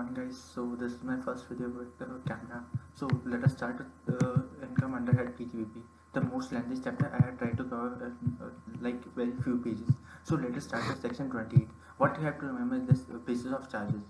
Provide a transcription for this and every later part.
morning guys. So this is my first video with the camera. So let us start with the income underhead PGBP. The most lengthy chapter I had tried to cover like very few pages. So let us start with section 28. What you have to remember is this basis of charges.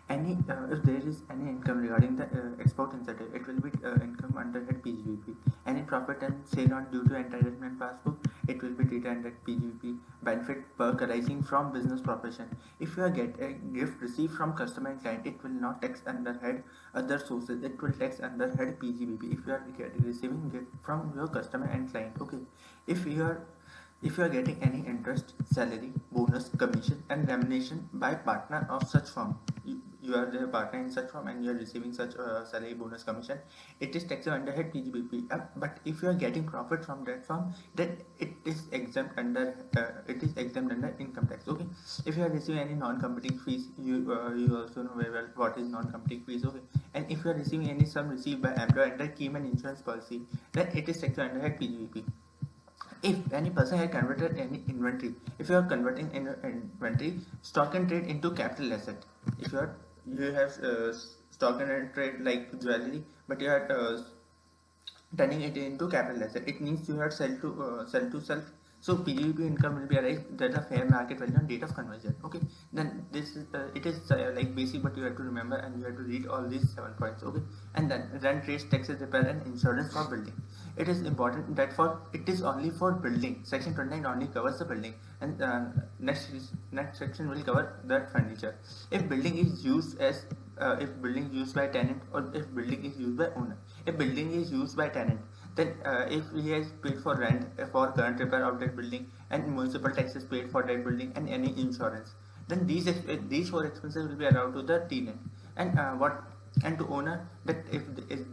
If there is any income regarding the export incentive, it will be income underhead PGBP. Any profit and sale on due to entitlement passbook, it will be treated under PGBP. Benefit perk arising from business profession. If you are get a gift received from customer and client, it will not tax under head other sources. It will tax under head PGBP. If you are receiving gift from your customer and client, okay. If you are getting any interest, salary, bonus, commission, and remuneration by partner of such firm, you are the partner in such firm and you are receiving such salary, bonus, commission, it is taxable under head PGBP. But if you are getting profit from that firm, then it is exempt under income tax. Okay. If you are receiving any non-competing fees, you also know very well what is non-competing fees. Okay. And if you are receiving any sum received by employer under Keyman insurance policy, then it is taxable under head PGBP. If any person had converted any inventory, if you are converting inventory, stock and trade into capital asset, if you have stock and trade like jewelry, but you are turning it into capital asset, it means you have sell to self. So PGBP income will be arrived that a fair market value on date of conversion. Okay, then this is it is like basic, but you have to remember and you have to read all these 7 points. Okay, and then rent, rates, taxes, repair, and insurance for building. It is important that it is only for building. Section 29 only covers the building, and next section will cover that furniture. If building is used as if building is used by tenant, or if building is used by owner. If building is used by tenant, then if he has paid for rent for current repair of that building, and municipal taxes paid for that building, and any insurance, then these 4 expenses will be allowed to the tenant. And to owner, that if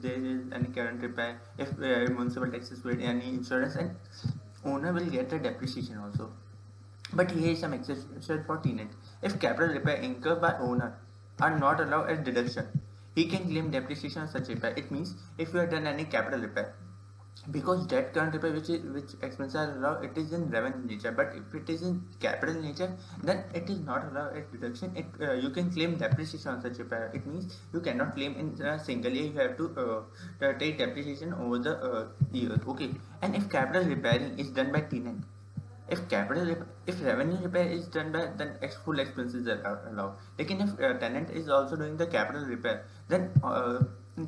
there is any current repair, if municipal taxes paid, any insurance, and owner will get the depreciation also. But here is some exception for tenant. If capital repair incurred by owner are not allowed as deduction, he can claim depreciation on such repair. It means if you have done any capital repair, because that current repair which expenses are allowed, it is in revenue nature, but if it is in capital nature, then it is not allowed as deduction. You can claim depreciation on such repair. It means you cannot claim in a single year, you have to take depreciation over the year. Okay. And if capital repairing is done by tenant, if revenue repair is done by, then full expenses are allowed. Like if tenant is also doing the capital repair, then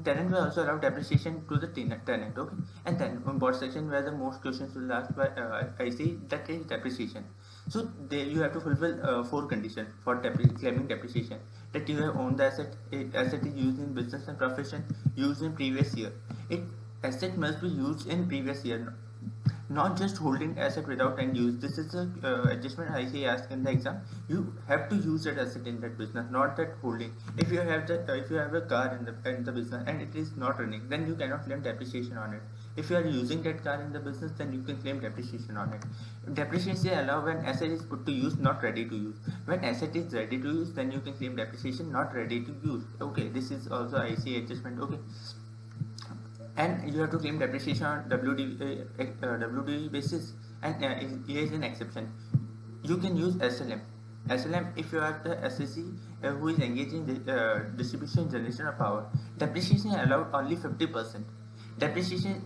tenant will also allow depreciation to the tenant. Okay. And then on board section where the most questions will ask by I see, that is depreciation. So there you have to fulfill 4 conditions for claiming depreciation. That you have owned the asset is used in business and profession, used in previous year. Asset must be used in previous year, not just holding asset without end use. This is the adjustment I say asked in the exam. You have to use that asset in that business, not that holding. If you have a car in the business and it is not running, then you cannot claim depreciation on it. If you are using that car in the business, then you can claim depreciation on it. Depreciation is allowed when asset is put to use, not ready to use. When asset is ready to use, then you can claim depreciation, not ready to use. Okay, this is also IC adjustment. Okay. And you have to claim depreciation on WD basis, and here is an exception. You can use SLM. If you are the SSC who is engaged in the distribution generation of power, depreciation allowed only 50%. Depreciation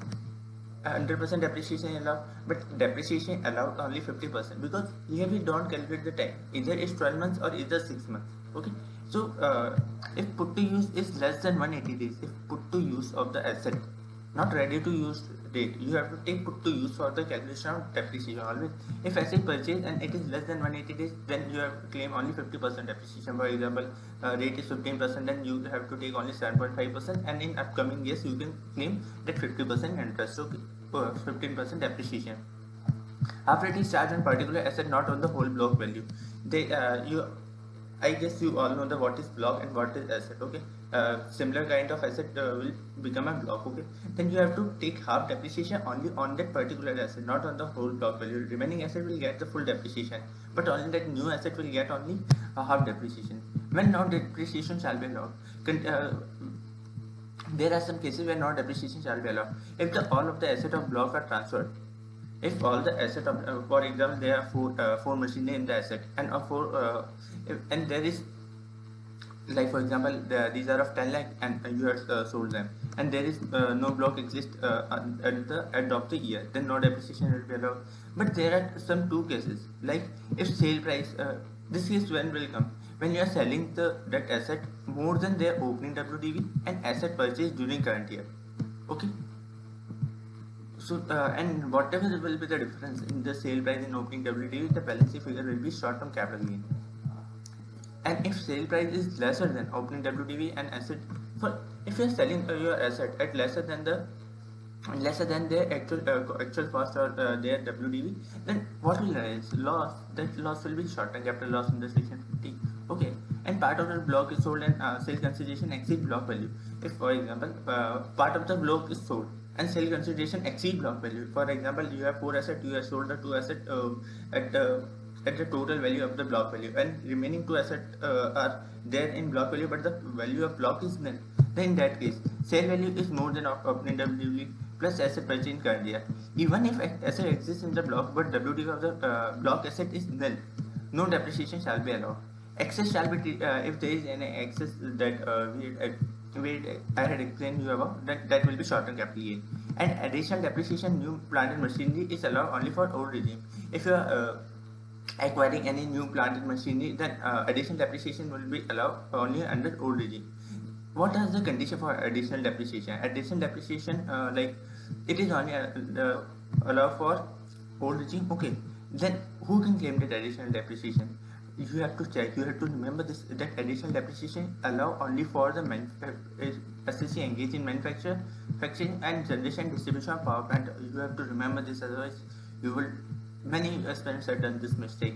100% depreciation allowed, but depreciation allowed only 50%, because here we don't calculate the time. Either it's 12 months or either 6 months. Okay. So if put to use is less than 180 days, if put to use of the asset, not ready to use date, you have to take put to use for the calculation of depreciation always. If asset purchase and it is less than 180 days, then you have to claim only 50% depreciation. For example, rate is 15%, then you have to take only 7.5%, and in upcoming years you can claim that 50% interest. So 15% depreciation. After it is charged on particular asset, not on the whole block value. I guess you all know what is block and what is asset. Okay. Similar kind of asset will become a block. Okay. Then you have to take half depreciation only on that particular asset, not on the whole block value. Remaining asset will get the full depreciation, but only that new asset will get only a half depreciation. When now depreciation shall be allowed, there are some cases where no depreciation shall be allowed. If all of the asset of block are transferred, if all the asset of, for example, there are four machinery in the asset, and and there is like for example these are of 10 lakh and you have sold them, and there is no block exist at the end of the year, then no depreciation will be allowed. But there are some two cases, like if sale price, this is when will come when you are selling the that asset more than their opening WDV and asset purchased during current year. Okay, so and whatever will be the difference in the sale price and opening WDV, the balance sheet figure will be short term capital gain. And if sale price is lesser than opening WDV and asset, for if you are selling your asset at lesser than their actual cost or their WDV, then what will arise? Loss. That loss will be short term capital loss in the section 50. Okay, and part of the block is sold and sale consideration exceed block value. If for example part of the block is sold and sale consideration exceed block value. For example, you have 4 assets, you have sold the 2 assets at the total value of the block value, and remaining 2 assets are there in block value, but the value of block is nil. Then in that case, sale value is more than opening WDV plus asset purchase in current year. Even if asset exists in the block, but WDV of the block asset is nil, no depreciation shall be allowed. Excess shall be if there is any excess that I had explained you about, that will be short-term capital gain. And additional depreciation new plant and machinery is allowed only for old regime. If you are acquiring any new plant and machinery, then additional depreciation will be allowed only under old regime. What is the condition for additional depreciation? Additional depreciation, like it is only allowed for old regime. Okay, then who can claim that additional depreciation? You have to check. You have to remember this, that additional depreciation allow only for the SSC engaged in manufacturing and generation and distribution of power plant. You have to remember this, otherwise you will, many aspirants have done this mistake.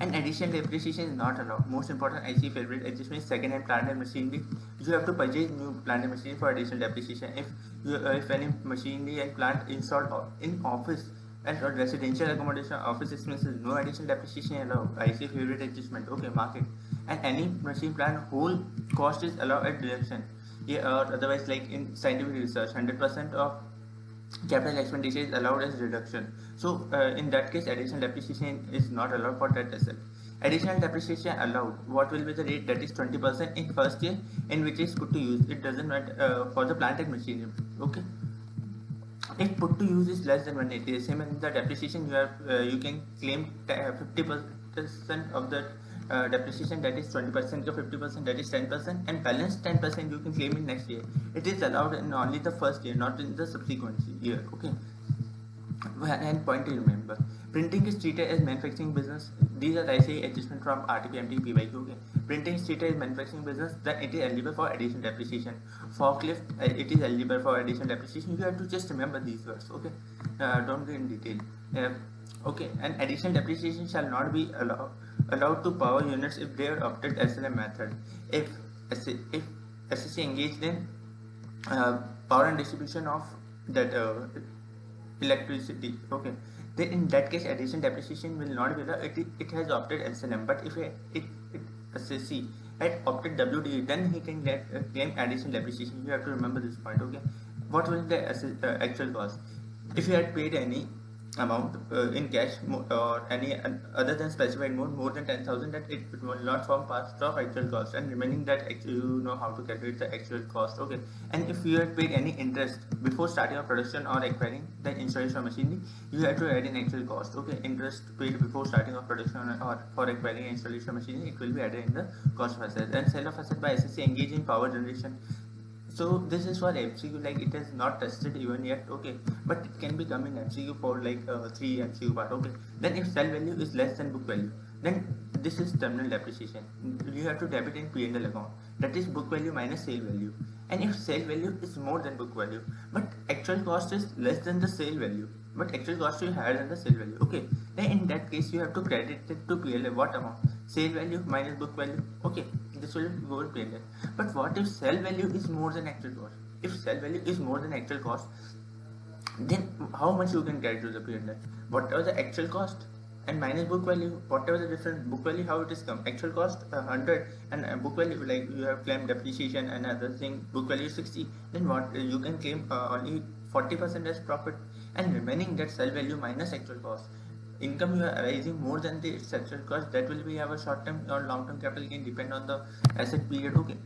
And additional depreciation is not allowed. Most important IC favorite adjustment is second hand plant and machinery. You have to purchase new plant and machinery for additional depreciation. If any machinery and plant installed in office and residential accommodation office expenses, no additional depreciation allowed. IC favorite adjustment. Okay, market. And any machine plant whole cost is allowed at deduction. Yeah, or otherwise like in scientific research, 100% of capital expenditure is allowed as reduction. So in that case, additional depreciation is not allowed for that asset. Additional depreciation allowed. What will be the rate? That is 20% in first year in which is put to use. It doesn't matter for the plant and machinery. Okay. If put to use is less than 180, same as the depreciation, you can claim 50% of the depreciation, that is 20% to 50%, that is 10%, and balance 10% you can claim in next year. It is allowed in only the first year, not in the subsequent year. Okay. And point to remember, printing is treated as manufacturing business. These are ICA adjustment from RTP, MT, PYQ. Okay. Printing is treated as manufacturing business, then it is eligible for additional depreciation. Forklift, it is eligible for additional depreciation. You have to just remember these words. Okay. Don't go in detail. Okay. And additional depreciation shall not be allowed to power units if they are opted SLM method. If SSC engaged in power and distribution of that electricity, okay, then in that case additional depreciation will not be allowed. It has opted SLM, but if it SSC had opted WD, then he can get claim additional depreciation. You have to remember this point. Okay, what was the actual cost? If you had paid any amount in cash or any other than specified mode more than 10,000, that it will not form part of actual cost, and remaining that you know how to calculate the actual cost. Okay, and if you had paid any interest before starting of production or acquiring the installation of machinery, you have to add in actual cost. Okay, interest paid before starting of production or for acquiring installation of machinery, it will be added in the cost of assets. And sale of asset by SSC engaged in power generation. So this is for MCQ, like it is not tested even yet. Okay, but it can be come in MCQ for like 3 MCQ part. Okay, then if sell value is less than book value, then this is terminal depreciation. You have to debit in P&L account, that is book value minus sale value. And if sale value is more than book value but actual cost is less than the sale value, but actual cost is higher than the sale value, okay, then in that case you have to credit it to P&L. What amount? Sale value minus book value. Okay, this will go to P&L. But what if sell value is more than actual cost? If sell value is more than actual cost, then how much you can credit to the P&L? Whatever the actual cost and minus book value, whatever the difference. Book value, how it is come? Actual cost 100 and book value, like you have claimed depreciation and other thing, book value 60, then what you can claim only 40% as profit, and remaining that sell value minus actual cost. income you are raising more than the structural cost, that will be our short term or long term capital gain depend on the asset period. Okay,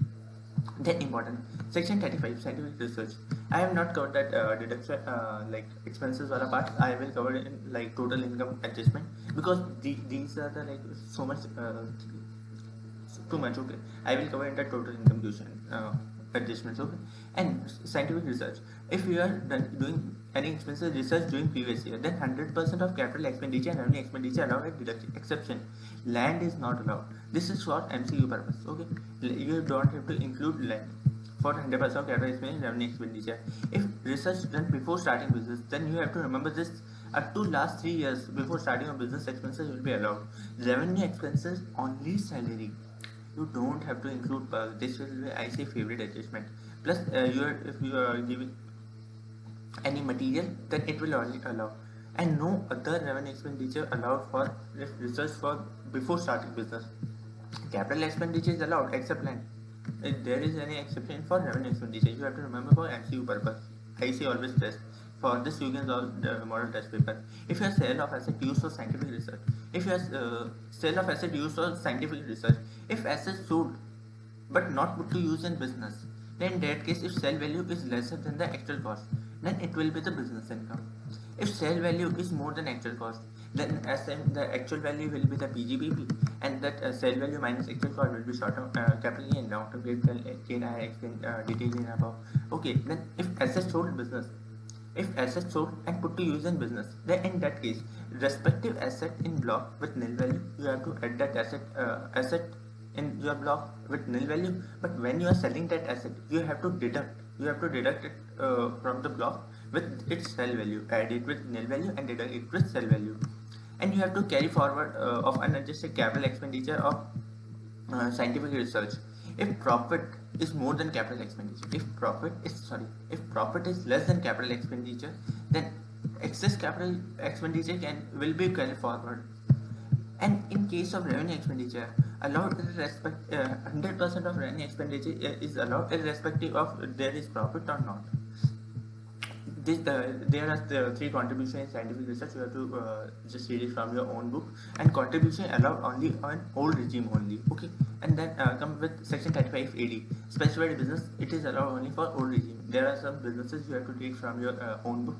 then important section 35 scientific research. I have not covered that deduction like expenses or a part. I will cover it in like total income adjustment, because these are the like so much too much. Okay, I will cover in the total income question adjustments. Okay, and scientific research. If you are doing any expenses research during previous year, then 100% of capital expenditure and revenue expenditure allowed at deduction. Exception: land is not allowed. This is for MCU purpose. Okay, you don't have to include land for 100% of capital expenditure and revenue expenditure. If research done before starting business, then you have to remember this. Up to last 3 years before starting a business, expenses will be allowed. Revenue expenses only salary. You don't have to include this will be, I say, favorite adjustment. Plus if you are giving any material, then it will only allow, and no other revenue expenditure allowed for research for before starting business. Capital expenditure is allowed except land. If there is any exception for revenue expenditure, you have to remember for MCU purpose. I say always test. For this, you can solve the model test paper. If you are sale of asset used for scientific research, if you are sale of asset used for scientific research, if assets sold but not put to use in business, then in that case, if sale value is lesser than the actual cost, then it will be the business income. If sale value is more than actual cost, then the actual value will be the PGBP, and that sale value minus actual cost will be short term capital gain. Long term gain I explained detail in above. Okay, then if assets sold business, if assets sold and put to use in business, then in that case, respective asset in block with nil value, you have to add that asset in your block with nil value. But when you are selling that asset, you have to deduct it from the block with its sell value, add it with nil value and deduct it with sell value. And you have to carry forward of unadjusted capital expenditure of scientific research. If profit is more than capital expenditure, if profit is less than capital expenditure, then excess capital expenditure will be carried forward. And in case of revenue expenditure, allowed 100% of revenue expenditure is allowed irrespective of there is profit or not. There are the three contributions in scientific research. You have to just read it from your own book. And contribution allowed only on old regime only. Okay, and then come with section 35 AD. Specified business, it is allowed only for old regime. There are some businesses you have to read from your own book.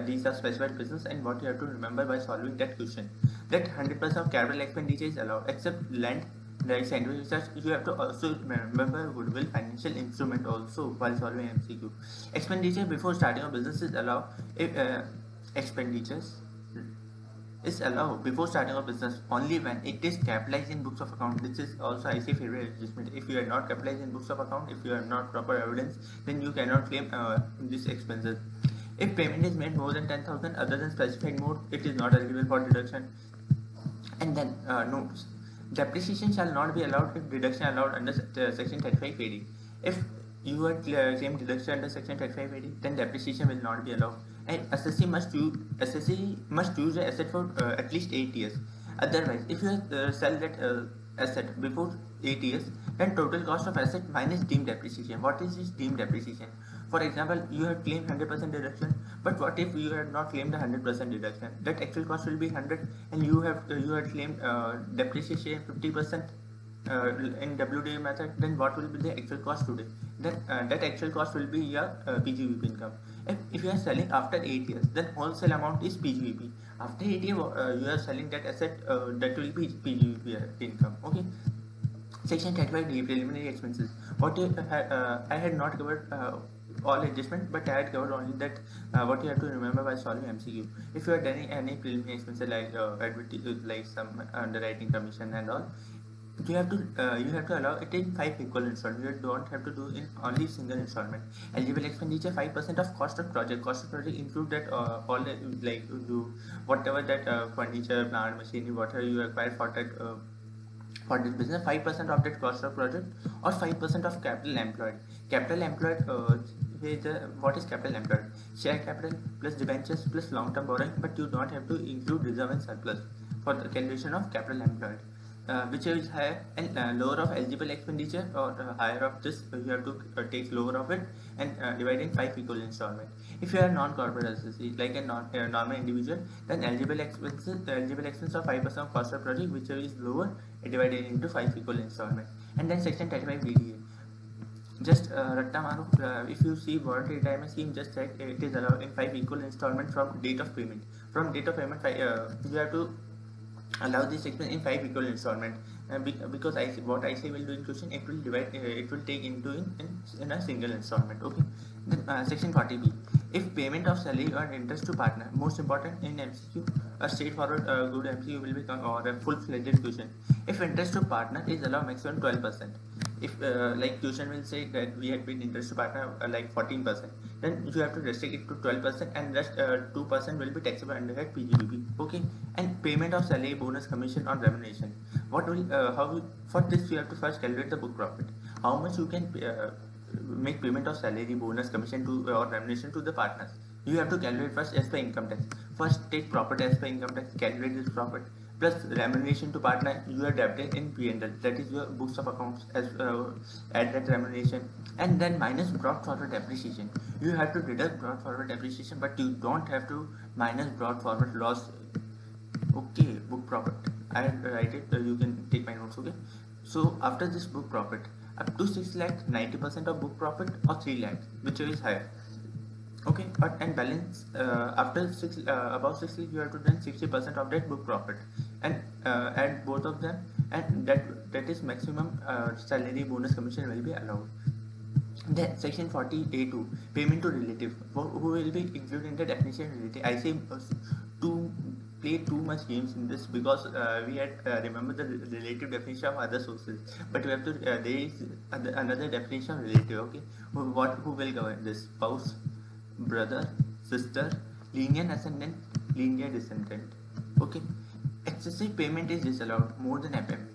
These are specified business, and what you have to remember by solving that question, that 100% of capital expenditure is allowed except land. Like scientific research, you have to also remember goodwill financial instrument also while solving MCQ. Expenditure before starting a business is allowed if expenditures is allowed before starting a business only when it is capitalized in books of account. This is also I say favorite adjustment. If you are not capitalized in books of account, if you are not proper evidence, then you cannot claim these expenses. If payment is made more than 10,000 other than specified mode, it is not eligible for deduction. And then notes. Depreciation shall not be allowed if deduction allowed under section 35 AD. If you are claimed deduction under section 35 AD, then depreciation will not be allowed. And assessee must use the asset for at least 8 years. Otherwise, if you sell that asset before 8 years, then total cost of asset minus deemed depreciation. What is this deemed depreciation? For example, you have claimed 100% deduction, but what if you had not claimed 100% deduction? That actual cost will be 100, and you had claimed depreciation 50% in WDA method. Then what will be the actual cost today? That actual cost will be your PGBP income. If you are selling after 8 years, then wholesale amount is PGBP. After 8 years, you are selling that asset, that will be PGBP income. Okay. Section 35D preliminary expenses. I had not covered all adjustment, but I had covered only that what you have to remember by solving MCQ. If you are doing any preliminary expenses like some underwriting commission and all, you have to allow it in 5 equal installments. You don't have to do in only single installment. Eligible expenditure 5% of cost of project. Cost of project include that all like you whatever that furniture, plant, machinery, whatever you require for that. For this business, 5% of that cost of project or 5% of capital employed. Capital employed, what is capital employed? Share capital plus debentures plus long term borrowing, but you don't have to include reserve and surplus for the calculation of capital employed. whichever is higher, and lower of eligible expenditure or higher of this, you have to take lower of it and divide in 5 equal installment. If you are non-corporate associate, like a normal individual, then eligible expense of 5% of cost of project, whichever is lower, divided into 5 equal installment. And then section 35 DDA. Just Ratta Manu, if you see voluntary retirement scheme, just check it is allowed in 5 equal installment from date of payment. From date of payment, you have to allow this expense in 5 equal installment, because what I say will do in question, it will divide, it will take into in a single installment. Okay. Then section 40B, if payment of salary or interest to partner, most important in MCQ, a straightforward good MCQ will become, or a full-fledged question. If interest to partner is allowed maximum 12%. If like question will say that we had paid interest to partner like 14%, then you have to restrict it to 12%, and rest 2% will be taxable under PGBP. Okay. And payment of salary, bonus, commission on remuneration. What will for this you have to first calculate the book profit. How much you can make payment of salary, bonus, commission to or remuneration to the partners. You have to calculate first as per income tax. First take profit as per income tax, calculate this profit, plus remuneration to partner you are debited in P&L, that is your books of accounts, as add that remuneration, and then minus brought forward depreciation. You have to deduct brought forward depreciation, but you don't have to minus brought forward loss. Okay, book profit. I write it. You can take my notes. Okay. So after this book profit, up to 6 lakhs, 90% of book profit, or 3 lakhs, whichever is higher. Okay, but and balance after above 6 lakhs, you have to done 60% of that book profit, and add both of them, and that is maximum salary, bonus, commission will be allowed. Then section 40A2, payment to relative, who will be included in the definition relative. I say to play too much games in this, because we had remember the relative definition of other sources, but we have to there is another definition of relative. Okay, who will govern this? Spouse, brother, sister, linear ascendant, linear descendant. Okay, excessive payment is disallowed more than FMV.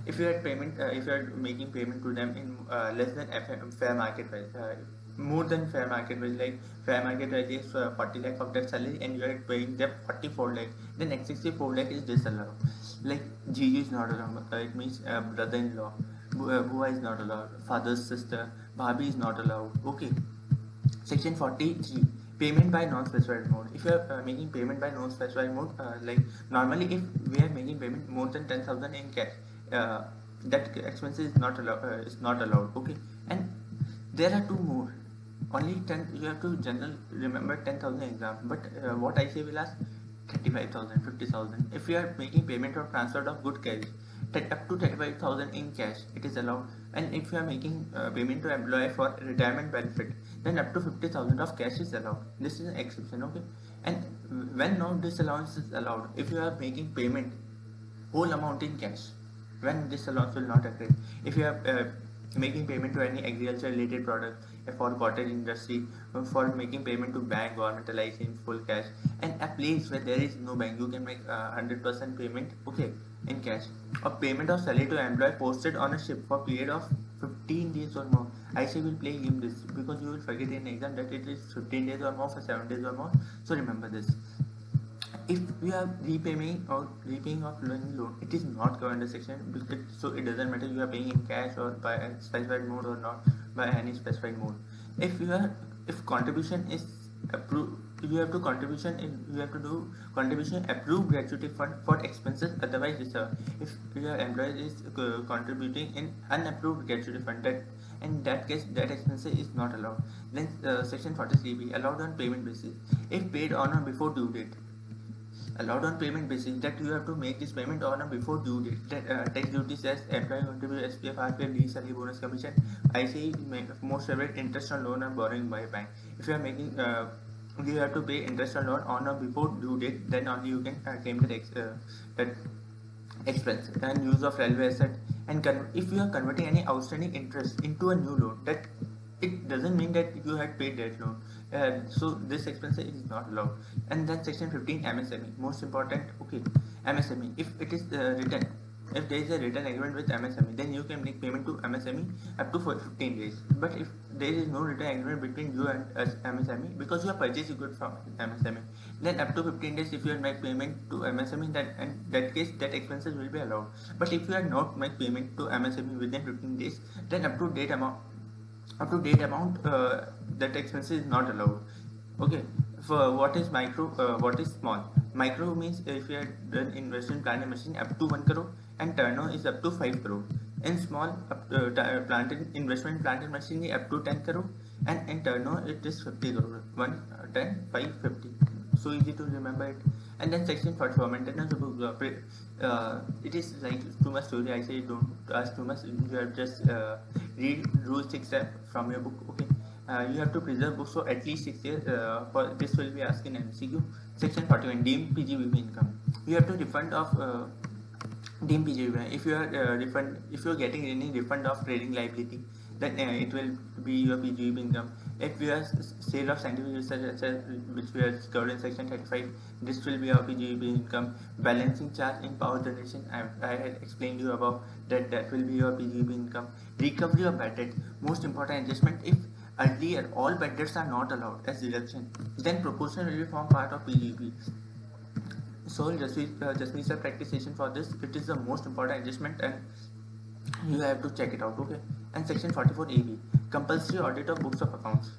If you are making payment to them in less than fair market price, more than fair market price, like fair market price is 40 lakh of that salary, and you are paying them 44 lakh, then excessive 4 lakh is disallowed. Like GG is not allowed. It means brother-in-law, Bua is not allowed, father's sister, Bhabhi is not allowed. Okay. Section 43, payment by non-specified mode. If you are making payment by non-specified mode, like normally if we are making payment more than 10,000 in cash, that expense is not allowed. Okay. And there are two more. Only 10, you have to remember 10,000 exam, but what I say will ask 35,000, 50,000. If you are making payment or transfer of good cash, up to 35,000 in cash, it is allowed. And if you are making payment to employee for retirement benefit, then up to 50,000 of cash is allowed. This is an exception. Okay. And when no disallowance is allowed, if you are making payment whole amount in cash, when disallowance will not occur. If you are making payment to any agriculture related product, for cottage industry, for making payment to bank, government LIC in full cash, and a place where there is no bank, you can make 100% payment, okay, in cash. Or payment of salary to employee posted on a ship for period of 15 days or more. I say will play game this, because you will forget in exam that it is 15 days or more, for 7 days or more. So remember this. If we are repaying of loan, it is not covered under section, so it doesn't matter you are paying in cash or by a specified mode or not by any specified mode. If contribution is approved, you have to do contribution approved gratuity fund for expenses otherwise reserved. If your employee is contributing in unapproved gratuity fund, that in that case that expense is not allowed. Then section 43B, allowed on payment basis. If paid on or before due date, allowed on payment basis, that you have to make this payment on or before due date. That tax duties as employee contribute, SPF, RPF, lease, salary, bonus, commission. I say most favorite, interest on loan and borrowing by bank. If you are making you have to pay interest on loan on or before due date, then only you can claim that expense. And use of railway asset, and if you are converting any outstanding interest into a new loan, that it doesn't mean that you had paid that loan. So this expense is not allowed. And then section 15, MSME, most important. Okay, MSME, if it is written If there is a written agreement with MSME, then you can make payment to MSME up to 15 days. But if there is no written agreement between you and MSME, because you are purchasing goods from MSME, then up to 15 days, if you are make payment to MSME, then in that case, that expenses will be allowed. But if you are not make payment to MSME within 15 days, then up to date amount, that expense is not allowed. Okay. For what is micro, what is small? Micro means if you have done investment plant and machine up to 1 crore, and turnover is up to 5 crore. In small, investment plant and machinery up to 10 crore, and in turnover it is 50 crore. 1, 10, 5, 50. So easy to remember it. And then section 44, maintenance of book. It is like too much story. I say don't ask too much. You have just read rule 6 from your book. Okay. You have to preserve books for at least 6 years. For this will be asked in MCQ. Section 41, deemed PGBP income. You have to refund of deemed PGBP. If you are getting any refund of trading liability, then it will be your PGBP income. If we are sale of scientific research, which we are covered in section 35, this will be our PGBP income. Balancing charge in power generation, I had explained you about that. That will be your PGBP income. Recovery of bad debt, most important adjustment. If earlier all bad debts are not allowed as deduction, then proportion will form part of PGBP. So just practice for this. It is the most important adjustment, and you have to check it out. Okay. And section 44 AB, compulsory audit of books of accounts.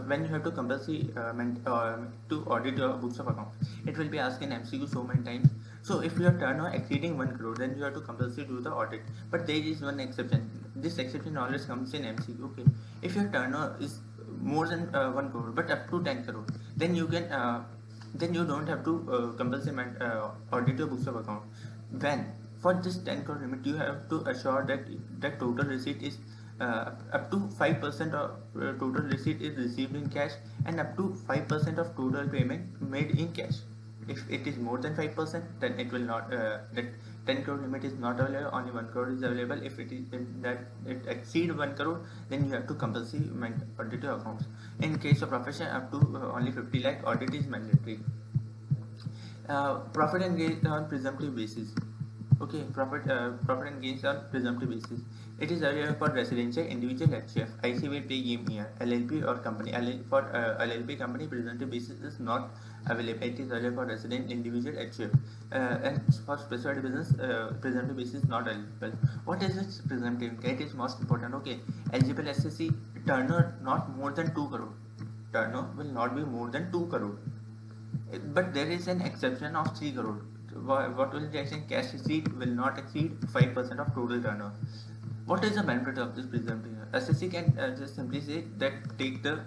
When you have to compulsory to audit your books of accounts, it will be asked in MCQ so many times. So if your turnover exceeding 1 crore, then you have to compulsory do the audit. But there is one exception. This exception always comes in MCQ. Okay. If your turnover is more than 1 crore but up to 10 crore, then you can then you don't have to compulsory audit your books of account. When for this 10 crore limit, you have to assure that total receipt is up to 5% of total receipt is received in cash, and up to 5% of total payment made in cash. If it is more than 5%, then it will not that 10 crore limit is not available, only 1 crore is available. If it exceed 1 crore, then you have to compulsory audit your accounts. In case of profession, up to only 50 lakh, audit is mandatory. Profit and gain on presumptive basis. Okay, profit and gains on presumptive basis. It is available for residential, individual, HF. IC will pay game here. LLP or company. For LLP company, presumptive basis is not available. It is available for resident, individual, HF. And for specified business, presumptive basis is not eligible. What is its presumptive? It is most important. Okay, eligible SSC turnover not more than 2 crore. Turnover will not be more than 2 crore. But there is an exception of 3 crore. What will the extent? Cash receipt will not exceed 5% of total turnover. What is the benefit of this presumptive? SSC can just simply say that take the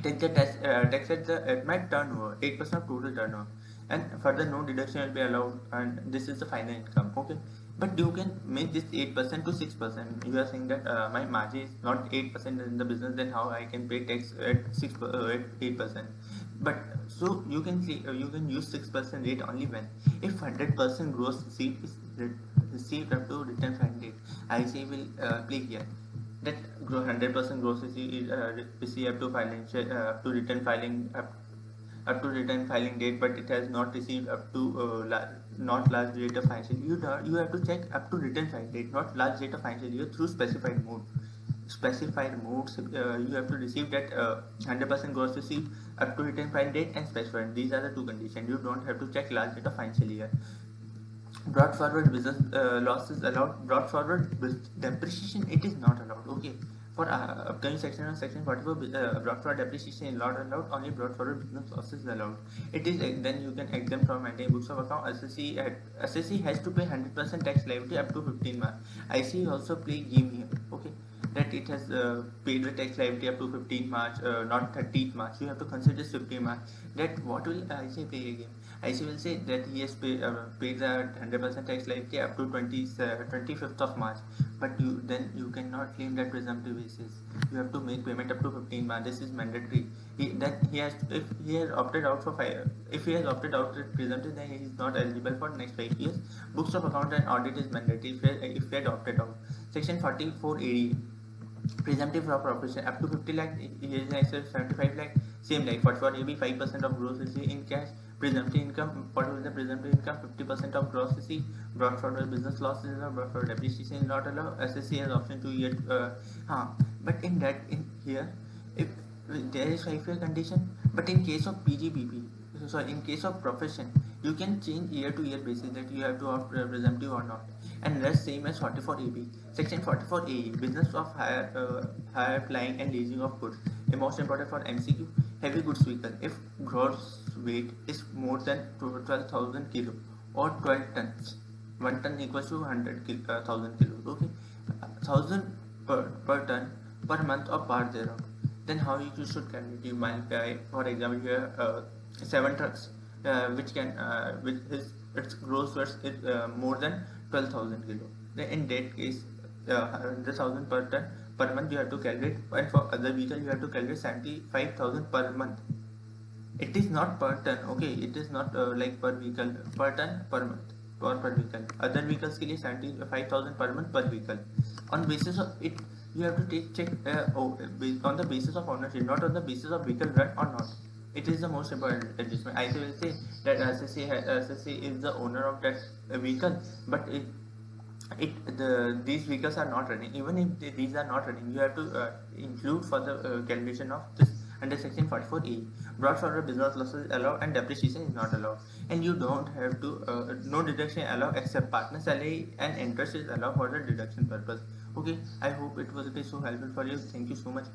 tax at my turnover, 8% of total turnover, and further no deduction will be allowed, and this is the final income. Okay, but you can make this 8% to 6%. You are saying that my margin is not 8% in the business, then how I can pay tax at 8%? But so you can use 6% rate only when if 100% gross receipt is received up to return filing date. ICA will play here that 100% gross receipt received up to return filing date, but it has not received up to not last date of financial year. You have to check up to return filing date, not last date of financial year, through specified mode. Specified modes, you have to receive that 100% gross receipt up to return filing date and specified. These are the two conditions. You don't have to check last date of financial year. Brought forward business loss is allowed. Brought forward depreciation, it is not allowed. Okay, for upcoming section on section 44, brought forward depreciation is not allowed. Only brought forward business loss is allowed. It is then you can exempt from maintaining books of account. SSC has to pay 100% tax liability up to 15 months. IC also play game here. Okay, that it has paid the tax liability up to 15 March, not 30th March. You have to consider 15 March. That what will IC play again? IC will say that he has paid the 100% tax liability up to 25th of March. But then you cannot claim that presumptive basis. You have to make payment up to 15 March. This is mandatory. If he has opted out for presumptive, then he is not eligible for next 5 years. Books of account and audit is mandatory if he had opted out. Section 44 AD. Presumptive of profession up to 50 lakh, here is next 75 lakh, same like 44 AB, 5% of gross receipt in cash. Presumptive income, what is the presumptive income? 50% of gross receipt. Brought forward business loss is allowed, brought forward depreciation is not allowed. SSC has option to year, but in that, in here, if there is 5-year condition, but in case of PGBP, so in case of profession, you can change year to year basis that you have to opt presumptive or not, and rest same as 44AB. Section 44A, business of hire, flying and leasing of goods. The most important for MCQ, heavy goods vehicle. If gross weight is more than 12,000 kilo or 12 tons, 1 ton equals to 100,000 kilos. Okay, 1,000 per ton per month or part thereof. Then how you should calculate? You multiply, for example, here 7 trucks, which can with its gross weight is more than 12,000 kilo. Then in that case, 100,000 per ton per month you have to calculate, and for other vehicle you have to calculate 75,000 per month. It is not per ton, okay, it is not like per vehicle, per ton per month or per vehicle. Other vehicles के लिए 75,000 per month per vehicle. On basis of it, you have to check on the basis of ownership, not on the basis of vehicle run or not. It is the most important adjustment. I will say that SSC is the owner of that vehicle, but these vehicles are not running. Even if these are not running, you have to include for the calculation of this under section 44A. Brought forward business losses allowed and depreciation is not allowed, and you don't have to no deduction allowed except partner salary and interest is allowed for the deduction purpose. Okay, I hope it was so helpful for you. Thank you so much.